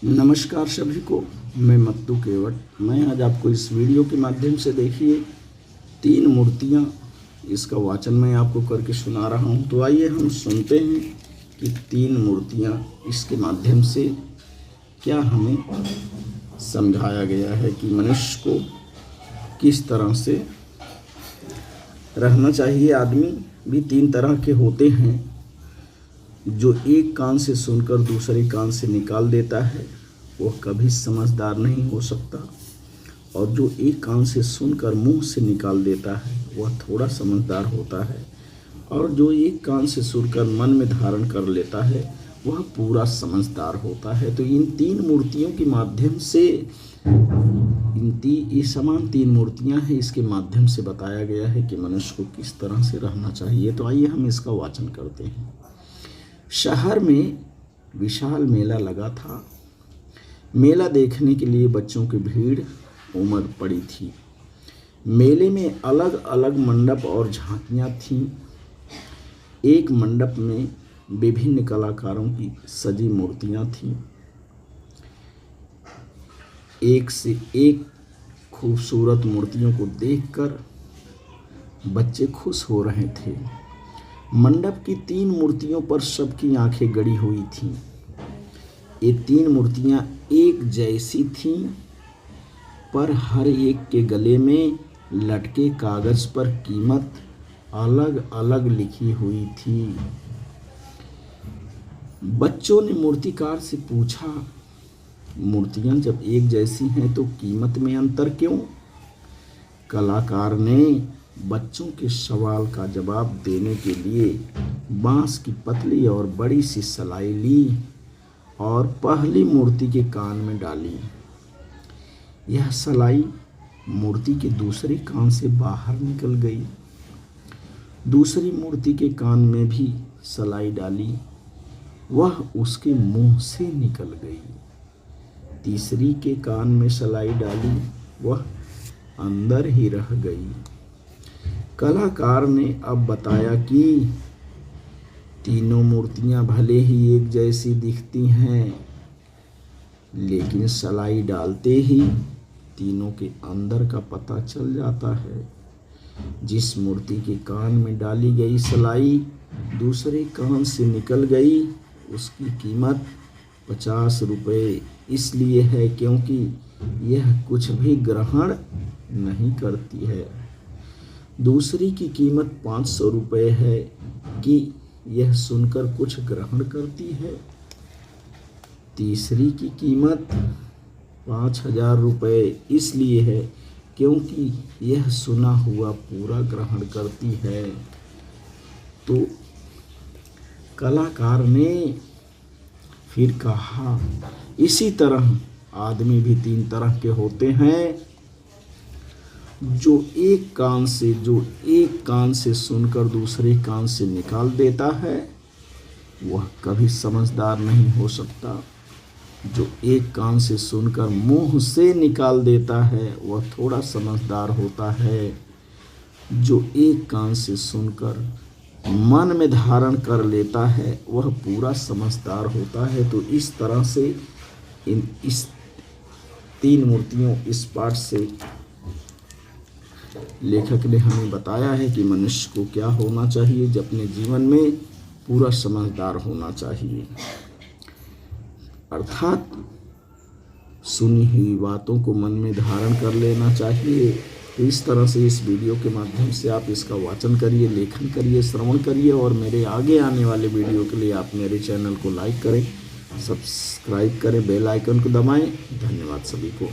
नमस्कार सभी को। मैं मत्तू केवट। मैं आज आपको इस वीडियो के माध्यम से देखिए 3 मूर्तियां, इसका वाचन मैं आपको करके सुना रहा हूं। तो आइए हम सुनते हैं कि 3 मूर्तियां इसके माध्यम से क्या हमें समझाया गया है कि मनुष्य को किस तरह से रहना चाहिए। आदमी भी 3 तरह के होते हैं, जो एक कान से सुनकर दूसरे कान से निकाल देता है वह कभी समझदार नहीं हो सकता, और जो एक कान से सुनकर मुंह से निकाल देता है वह थोड़ा समझदार होता है, और जो एक कान से सुनकर मन में धारण कर लेता है वह पूरा समझदार होता है। तो इन 3 मूर्तियों के माध्यम से ये समान 3 मूर्तियां हैं, इसके माध्यम से बताया गया है कि मनुष्य को किस तरह से रहना चाहिए। तो आइए हम इसका वाचन करते हैं। शहर में विशाल मेला लगा था। मेला देखने के लिए बच्चों की भीड़ उमड़ पड़ी थी। मेले में अलग अलग मंडप और झांकियां थीं। एक मंडप में विभिन्न कलाकारों की सजी मूर्तियां थीं। एक से एक खूबसूरत मूर्तियों को देखकर बच्चे खुश हो रहे थे। मंडप की 3 मूर्तियों पर सबकी आंखें गड़ी हुई थीं। ये 3 मूर्तियां एक जैसी थीं, पर हर एक के गले में लटके कागज पर कीमत अलग अलग लिखी हुई थी। बच्चों ने मूर्तिकार से पूछा, मूर्तियां जब एक जैसी हैं तो कीमत में अंतर क्यों? कलाकार ने बच्चों के सवाल का जवाब देने के लिए बांस की पतली और बड़ी सी सलाई ली और पहली मूर्ति के कान में डाली। यह सलाई मूर्ति के दूसरे कान से बाहर निकल गई। दूसरी मूर्ति के कान में भी सलाई डाली, वह उसके मुंह से निकल गई। तीसरी के कान में सलाई डाली, वह अंदर ही रह गई। कलाकार ने अब बताया कि तीनों मूर्तियां भले ही एक जैसी दिखती हैं, लेकिन सलाई डालते ही तीनों के अंदर का पता चल जाता है। जिस मूर्ति के कान में डाली गई सलाई दूसरे कान से निकल गई, उसकी कीमत 50 रुपये इसलिए है क्योंकि यह कुछ भी ग्रहण नहीं करती है। दूसरी की कीमत 500 रुपये है कि यह सुनकर कुछ ग्रहण करती है। तीसरी की कीमत 5000 रुपये इसलिए है क्योंकि यह सुना हुआ पूरा ग्रहण करती है। तो कलाकार ने फिर कहा, इसी तरह आदमी भी 3 तरह के होते हैं। जो एक कान से सुनकर दूसरे कान से निकाल देता है वह कभी समझदार नहीं हो सकता। जो एक कान से सुनकर मुंह से निकाल देता है वह थोड़ा समझदार होता है। जो एक कान से सुनकर मन में धारण कर लेता है वह पूरा समझदार होता है। तो इस तरह से इस 3 मूर्तियों, इस पाठ से लेखक ने हमें बताया है कि मनुष्य को क्या होना चाहिए, जब अपने जीवन में पूरा समझदार होना चाहिए, अर्थात सुनी हुई बातों को मन में धारण कर लेना चाहिए। तो इस तरह से इस वीडियो के माध्यम से आप इसका वाचन करिए, लेखन करिए, श्रवण करिए, और मेरे आगे आने वाले वीडियो के लिए आप मेरे चैनल को लाइक करें, सब्सक्राइब करें, बेल आइकन को दबाएं। धन्यवाद सभी को।